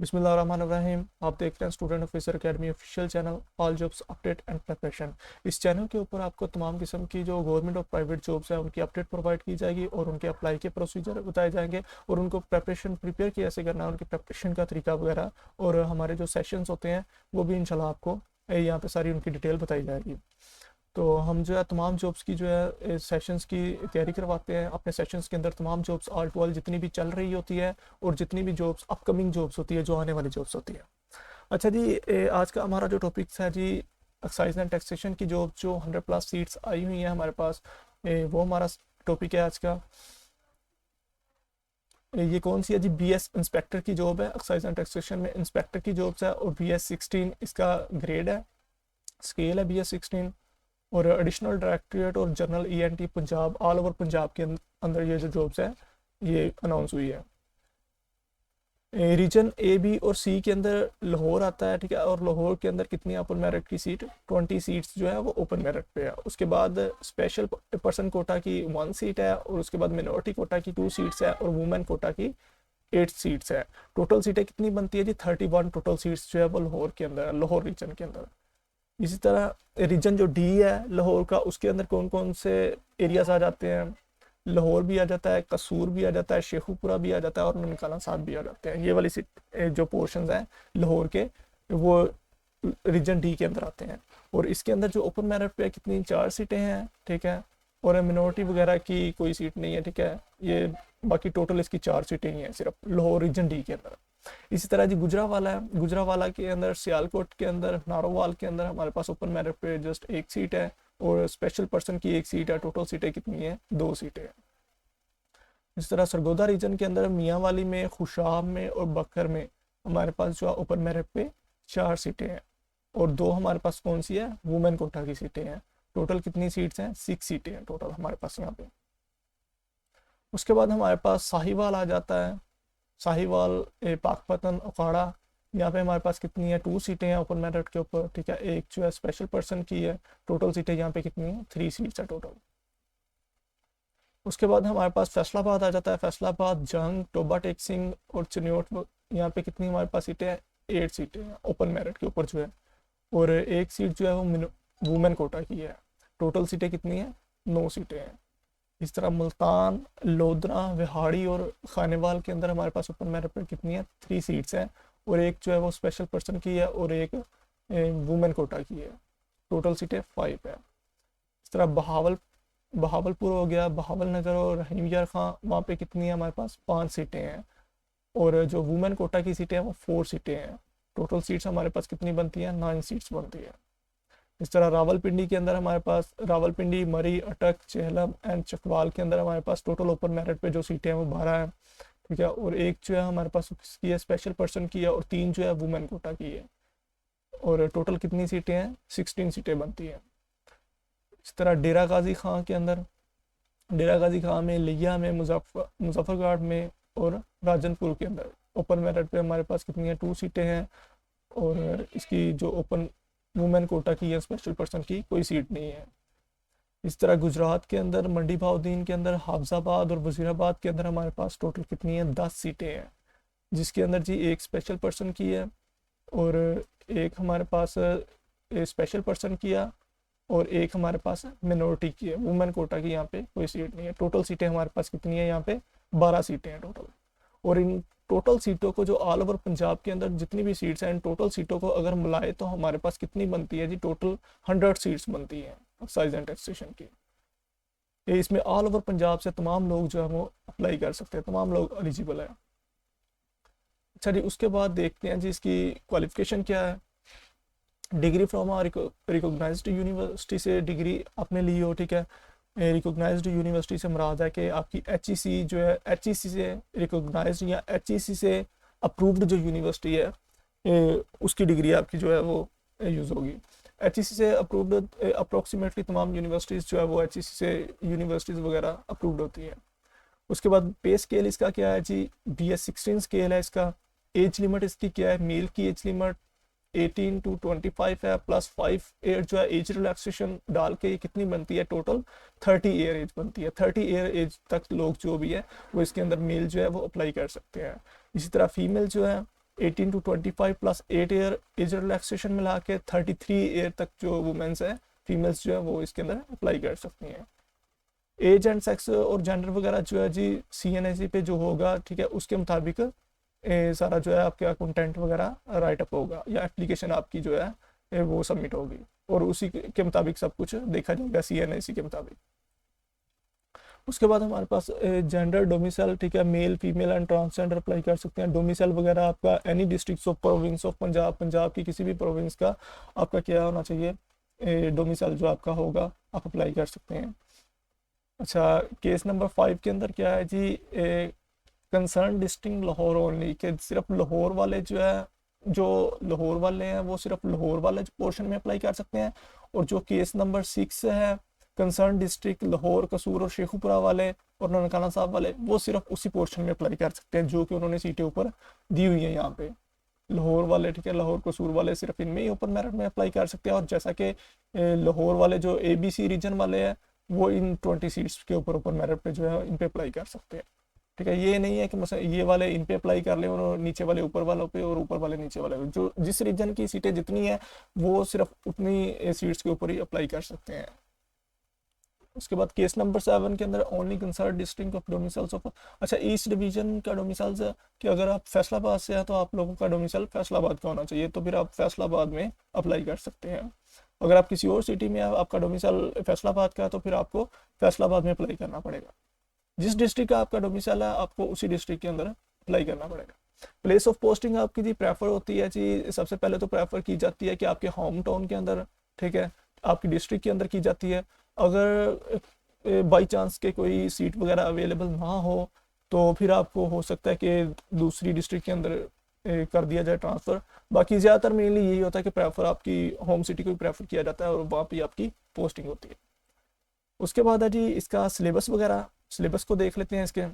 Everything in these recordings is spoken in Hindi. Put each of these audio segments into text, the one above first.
बिस्मिल्लाहिर्रहमानिर्रहीम। आप देख रहे हैं student officer academy official channel all jobs update and preparation. इस चैनल के ऊपर आपको तमाम किस्म की जो गवर्नमेंट और प्राइवेट जॉब्स हैं उनकी अपडेट प्रोवाइड की जाएगी और उनके अप्लाई के प्रोसीजर बताए जाएंगे और उनको प्रिपेयर कैसे करना है, उनकी प्रिपरेशन का तरीका वगैरह और हमारे जो सेशंस होते हैं वो भी इंशाल्लाह आपको यहाँ पे सारी उनकी डिटेल बताई जाएगी। तो हम जो है तमाम जॉब्स की जो है सेशंस की तैयारी करवाते हैं। अपने सेशंस के अंदर तमाम जॉब्स ऑल टू ऑल जितनी भी चल रही होती है और जितनी भी जॉब्स अपकमिंग जॉब्स होती है, जो आने वाली जॉब्स होती है। अच्छा जी, आज का हमारा जो टॉपिक है जी, एक्साइज एंड टैक्सेशन की जॉब जो 100+ सीट्स आई हुई हैं हमारे पास, वो हमारा टॉपिक है आज का। ये कौन सी है जी? BS इंस्पेक्टर की जॉब है। एक्साइज एंड टैक्सेशन में इंस्पेक्टर की जॉब्स है और BS 16 इसका ग्रेड है, स्केल है BS 16। और एडिशनल डायरेक्टरेट और general ENT Punjab, all over Punjab के अंदर ये जो जॉब्स है ये अनाउंस हुई है। रीजन A, B और C के अंदर लाहौर आता है, ठीक है। और लाहौर के अंदर कितनी ओपन मेरिट की सीट? 20 सीट्स जो है वो ओपन मेरिट पे है। उसके बाद स्पेशल पर्सन कोटा की 1 सीट है और उसके बाद मिनोरिटी कोटा की 2 सीट्स है और वुमेन कोटा की 8 सीट्स है। टोटल सीटें कितनी बनती है जी? 31 टोटल सीट्स जो है वो लाहौर के अंदर, लाहौर रीजन के अंदर। इसी तरह रीजन जो D है लाहौर का, उसके अंदर कौन कौन से एरियाज आ जाते हैं? लाहौर भी आ जाता है, कसूर भी आ जाता है, शेखुपुरा भी आ जाता है और ननकाना साहब भी आ जाते हैं। ये वाली जो पोर्शंस हैं लाहौर के, वो रीजन D के अंदर आते हैं। और इसके अंदर जो ओपन मेरिट पे कितनी 4 सीटें हैं, ठीक है। और मिनोरिटी वगैरह की कोई सीट नहीं है, ठीक है। ये बाकी टोटल इसकी 4 सीटें ही हैं सिर्फ लाहौर रीजन D के अंदर। इसी तरह जी गुजरावाला है, गुजरावाला के अंदर, सियालकोट के अंदर, नारोवाल के अंदर हमारे पास ओपन मेरिट पे जस्ट 1 सीट है और स्पेशल पर्सन की 1 सीट है। टोटल सीटें कितनी है? 2 सीटें हैं। इस तरह सरगोदा रीजन के अंदर मियांवाली में, खुशाब में और बकर में हमारे पास जो है ओपन मेरिट पे 4 सीटें हैं और 2 हमारे पास कौन सी है? वुमेन कोटा की सीटें हैं। टोटल कितनी सीट्स हैं? 6 सीटें हैं टोटल हमारे पास यहाँ पे। उसके बाद हमारे पास साहिवाल आ जाता है। साहिवाल, पाकपतन, अखाड़ा, यहाँ पे हमारे पास कितनी है? 2 सीटें हैं ओपन मेरिट के ऊपर, ठीक है। एक जो है स्पेशल पर्सन की है। टोटल सीटें यहाँ पे कितनी है? 3 सीट्स है टोटल। उसके बाद हमारे पास फैसलाबाद आ जाता है। फैसलाबाद, जंग, टोबा टेक्सिंग और चिन्योट, यहाँ पे कितनी हमारे पास सीटें हैं? 8 सीटें हैं ओपन मेरिट के ऊपर जो है। और एक सीट जो है वो वुमेन कोटा की है। टोटल सीटें कितनी है? 9 सीटें हैं। इस तरह मुल्तान, लोधरा, विहाड़ी और खानेवाल के अंदर हमारे पास ओपन मेरिट पर कितनी है? 3 सीट्स हैं और एक जो है वो स्पेशल पर्सन की है और एक वुमेन कोटा की है। टोटल सीटें 5 है। इस तरह बहावलपुर हो गया, बहावल नगर और रहीम यार खां, वहाँ पे कितनी है? हमारे पास 5 सीटें हैं और जो वुमेन कोटा की सीटें हैं वो 4 सीटें हैं। टोटल सीट्स हमारे पास कितनी बनती हैं? 9 सीट्स बनती है। इस तरह रावलपिंडी के अंदर हमारे पास रावलपिंडी, मरी, अटक, चेहलम एंड चकवाल के अंदर हमारे पास टोटल ओपन मेरिट पे जो सीटें हैं वो 12 हैं, ठीक है। और एक जो है हमारे पास किसकी है? स्पेशल पर्सन की है और 3 जो है वुमेन कोटा की है। और टोटल कितनी सीटें हैं? 16 सीटें बनती हैं। इस तरह डेरा गाजी खां के अंदर, डेरा गाजी खां में, लिया में, मुजफ्फरगढ़ में और राजनपुर के अंदर ओपन मेरिट पे हमारे पास कितनी है? 2 सीटें हैं और इसकी जो ओपन वुमेन कोटा की है स्पेशल पर्सन की कोई सीट नहीं है। इस तरह गुजरात के अंदर मंडी भाउद्दीन के अंदर, हाफजाबाद और वजीराबाद के अंदर हमारे पास टोटल कितनी है? 10 सीटें हैं, जिसके अंदर जी एक स्पेशल पर्सन की है और एक हमारे पास स्पेशल पर्सन की है और एक हमारे पास मिनोरिटी की है। वुमेन कोटा की यहाँ पे कोई सीट नहीं है। टोटल सीटें हमारे पास कितनी है? यहाँ पे 12 सीटें हैं टोटल। और इन टोटल सीटों को जो ऑल ओवर पंजाब के अंदर जितनी भी सीट्स हैं, इन टोटल सीटों को अगर मिलाए तो हमारे पास कितनी बनती है जी? टोटल 100 सीट्स बनती हैं एक्साइज एंड टैक्सेशन की। ये इसमें ऑल ओवर पंजाब से तमाम लोग जो है वो अप्लाई कर सकते हैं, तमाम लोग एलिजिबल है। अच्छा जी, उसके बाद देखते हैं जी इसकी क्वालिफिकेशन क्या है। डिग्री फ्रॉम रिकॉग्नाइज्ड यूनिवर्सिटी से डिग्री आपने ली हो, ठीक है। रिकॉग्नाइज्ड यूनिवर्सिटी से मुराद है कि आपकी HEC जो है, HEC से रिकॉग्नाइज्ड या HEC से अप्रूव्ड जो यूनिवर्सिटी है उसकी डिग्री आपकी जो है वो यूज़ होगी। HEC से अप्रूव्ड अप्रोक्सीमेटली तमाम यूनिवर्सिटीज़ जो है वो HEC से यूनिवर्सिटीज़ वगैरह अप्रूव्ड होती है। उसके बाद पे स्केल इसका क्या है जी? BS 16 स्केल है इसका। एज लिमिट इसकी क्या है? मेल की एज लिमिट 18 to 25 है, प्लस 5 ईयर जो है एज रिलैक्सेशन डाल के ये कितनी बनती है? टोटल 30 ईयर एज बनती है। 30 ईयर एज तक लोग जो भी है वो इसके अंदर मेल जो है वो अप्लाई कर सकते हैं। इसी तरह फीमेल जो है 18 to 25 plus 8 year age relaxation मिला के 33 ईयर तक जो वुमेन्स है, फीमेल्स जो है वो इसके अंदर अप्लाई कर सकती हैं। एज एंड सेक्स और जेंडर वगैरह जो है जी CNAC पे जो होगा, ठीक है, उसके मुताबिक सारा जो है आपका कंटेंट वगैरह राइट अप होगा या एप्लीकेशन आपकी जो है वो सबमिट होगी, और उसी के मुताबिक सब कुछ देखा जाएगा CNAC के मुताबिक। उसके बाद हमारे पास जेंडर डोमिसाइल, ठीक है, male female and transgender apply कर सकते हैं। डोमिसाइल वगैरह आपका any district of province of Punjab, Punjab की किसी भी प्रोविंस का आपका क्या होना चाहिए, डोमिसाइल जो आपका होगा आप अप्लाई कर सकते हैं। अच्छा, केस नंबर 5 के अंदर क्या है जी, कंसर्न डिस्ट्रिक्ट लाहौर ओनली, के सिर्फ लाहौर वाले जो है, जो लाहौर वाले हैं वो सिर्फ लाहौर वाले पोर्शन में अप्लाई कर सकते हैं। और जो केस नंबर 6 है, कंसर्न डिस्ट्रिक्ट लाहौर, कसूर और शेखुपुरा वाले और ननकाना साहब वाले, वो सिर्फ उसी पोर्शन में अप्लाई कर सकते हैं जो कि उन्होंने सीटें ऊपर दी हुई हैं यहाँ पे। लाहौर वाले, ठीक है, लाहौर कसूर वाले सिर्फ इनमें ही ओपन मेरिट में अप्लाई कर सकते हैं। और जैसा कि लाहौर वाले जो ABC रीजन वाले हैं वो इन 20 सीट्स के ऊपर ओपन मेरिट पे जो है इन पे अप्लाई कर सकते हैं, ठीक है। ये नहीं है कि मतलब ये वाले इन पे अप्लाई कर ले और नीचे वाले ऊपर वालों पे और ऊपर वाले नीचे वाले, जो जिस रीजन की सीटें जितनी है वो सिर्फ उतनी सीट्स के ऊपर ही अप्लाई कर सकते हैं। उसके बाद केस नंबर 7 के अंदर only concern district of domiciles of, अच्छा, ईस्ट डिवीजन का डोमिसाइल्स है कि अगर आप फैसलाबाद से हैं तो आप लोगों का डोमिसाइल फैसलाबाद का होना चाहिए, तो फिर आप फैसलाबाद में अप्लाई कर सकते हैं। अगर आप किसी और सिटी में आपका डोमिसाइल फैसलाबाद का है तो फिर आपको फैसलाबाद में अप्लाई करना पड़ेगा। जिस डिस्ट्रिक्ट का आपका डोमिसाइल है आपको उसी डिस्ट्रिक्ट के अंदर अप्लाई करना पड़ेगा। प्लेस ऑफ पोस्टिंग आपकी जी प्रेफर होती है जी, सबसे पहले तो प्रेफर की जाती है कि आपके होम टाउन के अंदर, ठीक है, आपकी डिस्ट्रिक्ट के अंदर की जाती है। अगर बाई चांस के कोई सीट वगैरह अवेलेबल ना हो तो फिर आपको हो सकता है कि दूसरी डिस्ट्रिक्ट के अंदर कर दिया जाए ट्रांसफ़र। बाकी ज़्यादातर मेनली यही होता है कि प्रेफर आपकी होम सिटी को प्रेफर किया जाता है और वहाँ पे आपकी पोस्टिंग होती है। उसके बाद है जी इसका सिलेबस वगैरह, सिलेबस को देख लेते हैं। इसके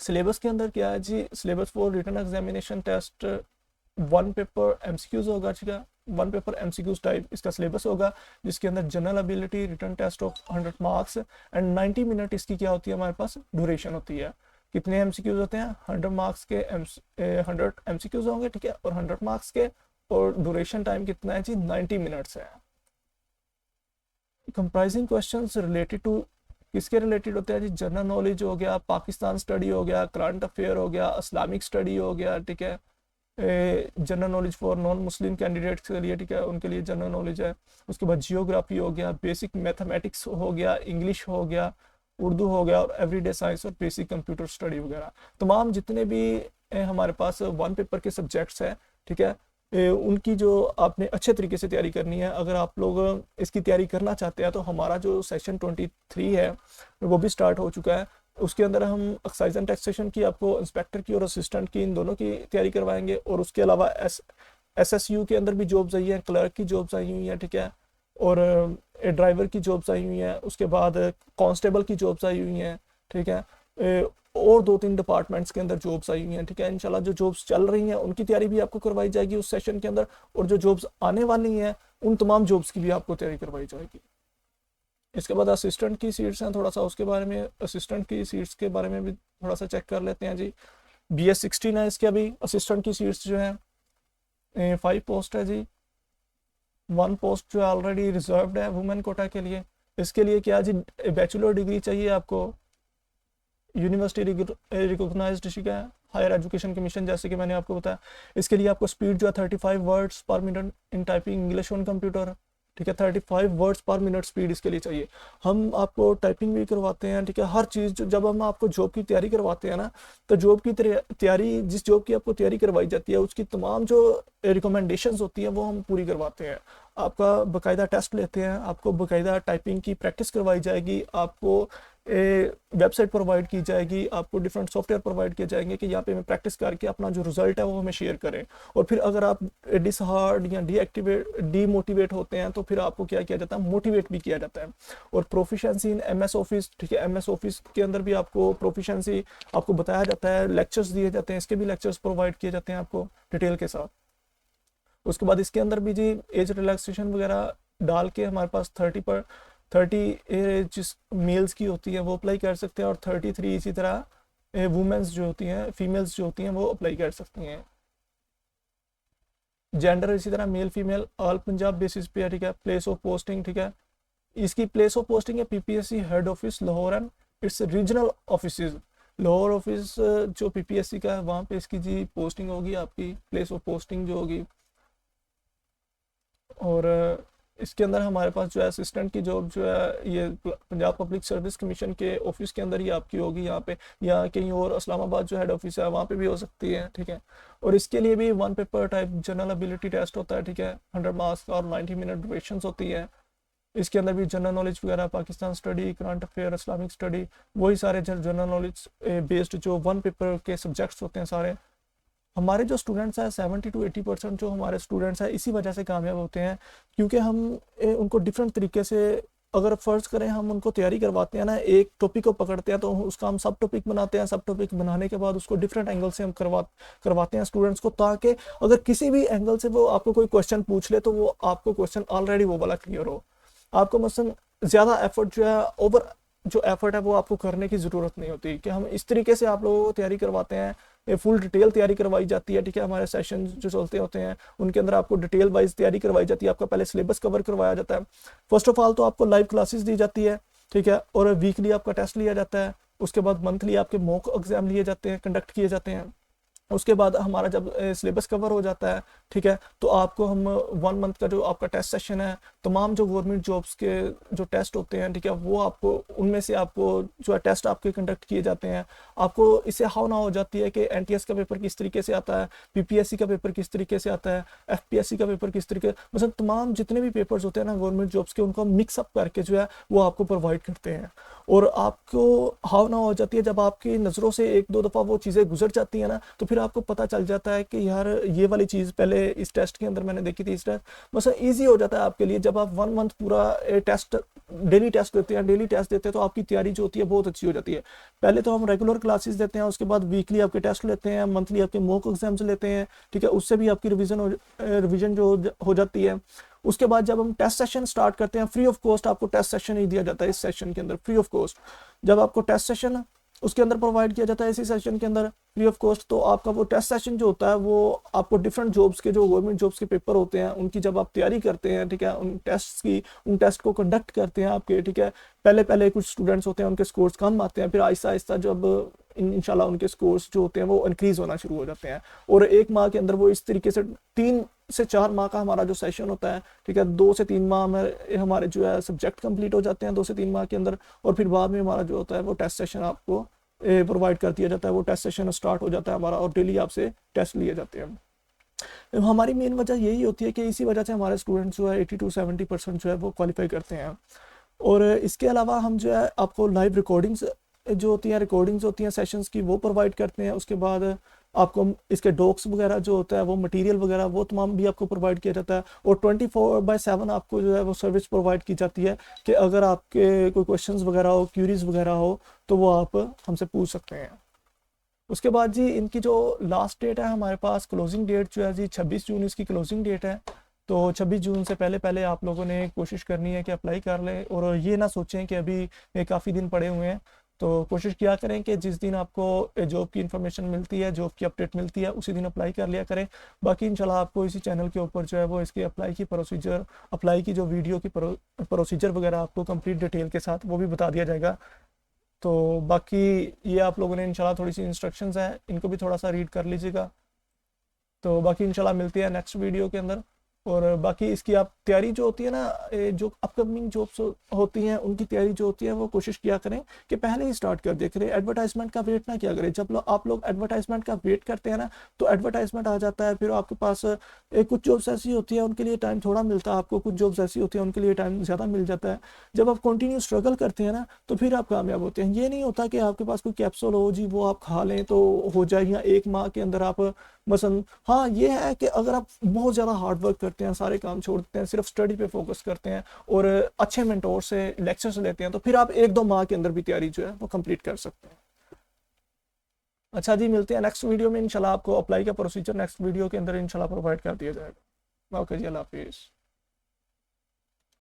सिलेबस के अंदर क्या है जी, syllabus for written examination test 1 paper MCQs होगा, ठीक है, 1 पेपर MCQs टाइप इसका सिलेबस होगा, जिसके अंदर general ability written test of 100 marks and 90 minute इसकी क्या होती है हमारे पास ड्यूरेशन होती है। कितने MCQs होते हैं, 100 मार्क्स के 100 MCQs होंगे, ठीक है, और 100 मार्क्स के, और ड्यूरेशन टाइम कितना है जी 90 मिनट्स है। कंप्राइजिंग क्वेश्चंस रिलेटेड टू, किसके रिलेटेड होते हैं जी, जनरल नॉलेज हो गया, पाकिस्तान स्टडी हो गया, करंट अफेयर हो गया, इस्लामिक स्टडी हो गया, ठीक है, general knowledge for non Muslim candidates के लिए, ठीक है, उनके लिए जनरल नॉलेज है। उसके बाद जियोग्राफी हो गया, बेसिक मैथमेटिक्स हो गया, इंग्लिश हो गया, उर्दू हो गया, और एवरीडे साइंस और बेसिक कंप्यूटर स्टडी वगैरह, तमाम जितने भी हमारे पास 1 पेपर के सब्जेक्ट्स हैं, ठीक है, उनकी जो आपने अच्छे तरीके से तैयारी करनी है। अगर आप लोग इसकी तैयारी करना चाहते हैं तो हमारा जो सेशन 23 है वो भी स्टार्ट हो चुका है। उसके अंदर हम एक्साइज एंड टैक्सेशन की, आपको इंस्पेक्टर की और असिस्टेंट की, इन दोनों की तैयारी करवाएंगे। और उसके अलावा SSU के अंदर भी जॉब्स आई हैं, क्लर्क की जॉब्स आई हुई हैं, ठीक है, और ड्राइवर की जॉब्स आई हुई हैं। उसके बाद कांस्टेबल की जॉब्स आई हुई हैं, ठीक है, और 2-3 डिपार्टमेंट्स के अंदर जॉब्स आई हुई हैं, ठीक है। इंशाल्लाह जो जॉब्स चल रही हैं उनकी तैयारी भी आपको करवाई जाएगी उस सेशन के अंदर, और जो जॉब्स आने वाली हैं उन तमाम जॉब्स की भी आपको तैयारी करवाई जाएगी। इसके बाद असिस्टेंट की सीट्स हैं, थोड़ा सा उसके बारे में, असिस्टेंट की सीट्स के बारे में भी थोड़ा सा चेक कर लेते हैं जी। BS 16 है इसके, अभी असिस्टेंट की सीट्स जो है 5 पोस्ट है जी। 1 पोस्ट जो ऑलरेडी रिजर्व्ड है वुमेन कोटा के लिए। इसके लिए क्या जी, बैचलर डिग्री चाहिए आपको, यूनिवर्सिटी रिकॉग्नाइज्ड, ठीक है, हायर एजुकेशन कमीशन, जैसे कि मैंने आपको बताया। इसके लिए आपको स्पीड जो है 35 वर्ड्स पर minute in typing English on computer, ठीक है, 35 वर्ड्स पर मिनट स्पीड इसके लिए चाहिए। हम आपको टाइपिंग भी करवाते हैं, ठीक है, हर चीज़ जब हम आपको जॉब की तैयारी करवाते हैं ना, तो जॉब की तैयारी, जिस जॉब की आपको तैयारी करवाई जाती है उसकी तमाम जो रिकमेंडेशंस होती हैं वो हम पूरी करवाते हैं। आपका बाकायदा टेस्ट लेते हैं, आपको बाकायदा टाइपिंग की प्रैक्टिस करवाई जाएगी, आपको वेबसाइट प्रोवाइड की जाएगी, आपको डिफरेंट सॉफ्टवेयर प्रोवाइड किए जाएंगे कि यहाँ पे हमें प्रैक्टिस करके अपना जो रिजल्ट है वो हमें शेयर करें। और फिर अगर आप डिसहार्ड या डीमोटिवेट होते हैं तो फिर आपको क्या किया जाता है, मोटिवेट भी किया जाता है। और प्रोफिशेंसी इन MS ऑफिस, ठीक है, MS ऑफिस के अंदर भी आपको प्रोफिशेंसी आपको बताया जाता है, लेक्चर्स दिए जाते हैं, इसके भी लेक्चर्स प्रोवाइड किए जाते हैं आपको डिटेल के साथ। उसके बाद इसके अंदर भी जी एज रिलैक्सेशन वगैरह डाल के हमारे पास 30 जिस मेल्स की होती है वो अप्लाई कर सकते हैं, और 33 इसी तरह वुमेंस जो होती हैं, फीमेल्स जो होती हैं वो अप्लाई कर सकती हैं। जेंडर इसी तरह male female all Punjab basis पे है, ठीक है। प्लेस ऑफ पोस्टिंग, ठीक है, इसकी प्लेस ऑफ पोस्टिंग है PPSC head office Lahore and it's regional offices. Lahore office जो पीपीएससी का है वहाँ पे इसकी जी पोस्टिंग होगी, आपकी प्लेस ऑफ पोस्टिंग जो होगी। और इसके अंदर हमारे पास जो है असिस्टेंट की जॉब जो है ये पंजाब पब्लिक सर्विस कमीशन के ऑफिस के अंदर ही आपकी होगी यहाँ पे, या कहीं और इस्लामाबाद जो हेड ऑफिस है वहाँ पे भी हो सकती है, ठीक है। और इसके लिए भी 1 paper type general ability test होता है, ठीक है, 100 मार्क्स का और 90 मिनट ड्यूरेशन होती है। इसके अंदर भी जनरल नॉलेज वगैरह, Pakistan study, current affair, Islamic study, वही सारे जनरल नॉलेज बेस्ड जो 1 पेपर के सब्जेक्ट्स होते हैं सारे। हमारे जो स्टूडेंट्स हैं 70 to 80% जो हमारे स्टूडेंट्स हैं इसी वजह से कामयाब होते हैं, क्योंकि हम उनको डिफरेंट तरीके से, अगर फ़र्ज़ करें हम उनको तैयारी करवाते हैं ना, एक टॉपिक को पकड़ते हैं तो उसका हम सब टॉपिक बनाते हैं, सब टॉपिक बनाने के बाद उसको डिफरेंट एंगल से हम करवाते हैं स्टूडेंट्स को, ताकि अगर किसी भी एंगल से वो आपको कोई क्वेश्चन पूछ ले तो वो आपको क्वेश्चन ऑलरेडी वो वाला क्लियर हो। आपको मसलन ज़्यादा एफर्ट जो है, ओवर जो एफर्ट है वो आपको करने की ज़रूरत नहीं होती, कि हम इस तरीके से आप लोगों को तैयारी करवाते हैं, ये फुल डिटेल तैयारी करवाई जाती है, ठीक है। हमारे सेशन जो चलते होते हैं उनके अंदर आपको डिटेल वाइज तैयारी करवाई जाती है, आपका पहले सिलेबस कवर करवाया जाता है। फर्स्ट ऑफ ऑल तो आपको लाइव क्लासेस दी जाती है, ठीक है, और वीकली आपका टेस्ट लिया जाता है। उसके बाद मंथली आपके मॉक एग्जाम लिए जाते हैं, कंडक्ट किए जाते हैं। उसके बाद हमारा जब सिलेबस कवर हो जाता है, ठीक है, तो आपको हम 1 मंथ का जो आपका टेस्ट सेशन है, तमाम जो गवर्नमेंट जॉब्स के जो टेस्ट होते हैं, ठीक है, वो आपको उनमें से आपको जो है टेस्ट आपके कंडक्ट किए जाते हैं। आपको इससे हाउ ना हो जाती है कि एनटीएस का पेपर किस तरीके से आता है, पीपीएससी का पेपर किस तरीके से आता है, एफपीएससी का पेपर किस तरीके, मतलब तमाम जितने भी पेपर्स होते हैं ना गवर्नमेंट जॉब्स के, उनको मिक्सअप करके जो है वो आपको प्रोवाइड करते हैं। और आपको हाव ना हो जाती है जब आपकी नज़रों से 1-2 दफ़ा वो चीज़ें गुजर जाती हैं ना, तो फिर आपको पता चल जाता है कि यार ये वाली चीज़ पहले इस टेस्ट के अंदर मैंने देखी थी, इस टेस्ट मतलब ईजी हो जाता है आपके लिए। जब आप 1 मंथ पूरा टेस्ट डेली टेस्ट देते हैं तो आपकी तैयारी जो होती है बहुत अच्छी हो जाती है। पहले तो हम रेगुलर क्लासेस देते हैं, उसके बाद वीकली आपके टेस्ट लेते हैं, मंथली आपके मॉक एग्जाम्स लेते हैं, ठीक है, उससे भी आपकी रिविजन जो हो जाती है। उसके बाद जब हम टेस्ट सेशन स्टार्ट करते हैं, फ्री ऑफ कॉस्ट आपको टेस्ट सेशन ही दिया जाता है, इस सेशन के अंदर फ्री ऑफ कॉस्ट। जब आपको टेस्ट सेशन उसके अंदर प्रोवाइड किया जाता है इसी सेशन के अंदर फ्री ऑफ कॉस्ट, तो आपका वो टेस्ट सेशन जो होता है वो आपको डिफरेंट जॉब्स के जो गवर्नमेंट जॉब्स के पेपर होते हैं उनकी जब आप तैयारी करते हैं, ठीक है, उन टेस्ट को कंडक्ट करते हैं आपके, ठीक है। पहले कुछ स्टूडेंट्स होते हैं उनके स्कोर्स कम आते हैं, फिर आहिस्ता आहिस्ता जब इंशाल्लाह उनके स्कोर्स जो होते हैं वो इंक्रीज होना शुरू हो जाते हैं। और 1 माह के अंदर वो इस तरीके से 3 से 4 माह का हमारा जो सेशन होता है, ठीक है, 2 से 3 माह में हमारे जो है सब्जेक्ट कंप्लीट हो जाते हैं 2 से 3 माह के अंदर। और फिर बाद में हमारा जो होता है वो टेस्ट सेशन आपको प्रोवाइड कर दिया जाता है, वो टेस्ट सेशन स्टार्ट हो जाता है हमारा, और डेली आपसे टेस्ट लिए जाते हैं। हमारी मेन वजह यही होती है कि इसी वजह से हमारे स्टूडेंट्स जो है 80 to 70% जो है वो क्वालिफाई करते हैं। और इसके अलावा हम जो है आपको लाइव रिकॉर्डिंग्स होती हैं सेशंस की, वो प्रोवाइड करते हैं। उसके बाद आपको इसके डॉक्स वगैरह जो होता है वो मटेरियल वगैरह वो तमाम भी आपको प्रोवाइड किया जाता है। और 24/7 आपको जो है वो सर्विस प्रोवाइड की जाती है कि अगर आपके कोई क्वेश्चंस वगैरह हो, क्यूरीज वगैरह हो, तो वो आप हमसे पूछ सकते हैं। उसके बाद जी इनकी जो लास्ट डेट है हमारे पास, क्लोजिंग डेट जो है जी 26 जून इसकी क्लोजिंग डेट है। तो 26 जून से पहले आप लोगों ने कोशिश करनी है कि अप्लाई कर लें, और ये ना सोचें कि अभी काफ़ी दिन पड़े हुए हैं। तो कोशिश किया करें कि जिस दिन आपको जॉब की इन्फॉर्मेशन मिलती है, जॉब की अपडेट मिलती है, उसी दिन अप्लाई कर लिया करें। बाकी इंशाल्लाह आपको इसी चैनल के ऊपर जो है वो इसकी अप्लाई की जो वीडियो की प्रोसीजर वगैरह आपको कंप्लीट डिटेल के साथ वो भी बता दिया जाएगा। तो बाकी ये आप लोगों ने इंशाल्लाह थोड़ी सी इंस्ट्रक्शंस हैं, इनको भी थोड़ा सा रीड कर लीजिएगा। तो बाकी इंशाल्लाह मिलती है नेक्स्ट वीडियो के अंदर। और बाकी इसकी आप तैयारी जो होती है ना, जो अपकमिंग जॉब्स होती हैं उनकी तैयारी जो होती है वो कोशिश किया करें कि पहले ही स्टार्ट कर दे करें, एडवर्टाइजमेंट का वेट ना किया करें। जब आप लोग एडवर्टाइजमेंट का वेट करते हैं ना, तो एडवर्टाइजमेंट आ जाता है, फिर आपके पास कुछ जॉब्स ऐसी होती है उनके लिए टाइम थोड़ा मिलता है, आपको कुछ जॉब्स ऐसी होती है उनके लिए टाइम ज़्यादा मिल जाता है। जब आप कंटिन्यू स्ट्रगल करते हैं ना, तो फिर आप कामयाब होते हैं। ये नहीं होता कि आपके पास कोई कैप्सूल हो जी वो आप खा लें तो हो जाए, या 1 माह के अंदर आप मसलन। हाँ ये है कि अगर आप बहुत ज़्यादा हार्ड वर्क करते हैं, सारे काम छोड़ देते हैं, सिर्फ स्टडी पे फोकस करते हैं और अच्छे मेंटोर से लेक्चर्स लेते हैं, तो फिर आप 1-2 माह के अंदर भी तैयारी जो है वो कंप्लीट कर सकते हैं। अच्छा जी, मिलते हैं नेक्स्ट वीडियो में इंशाल्लाह। आपको अप्लाई का प्रोसीजर नेक्स्ट वीडियो के अंदर इंशाल्लाह प्रोवाइड कर दिया जाएगा। ओके जी, अल्लाह हाफिज़।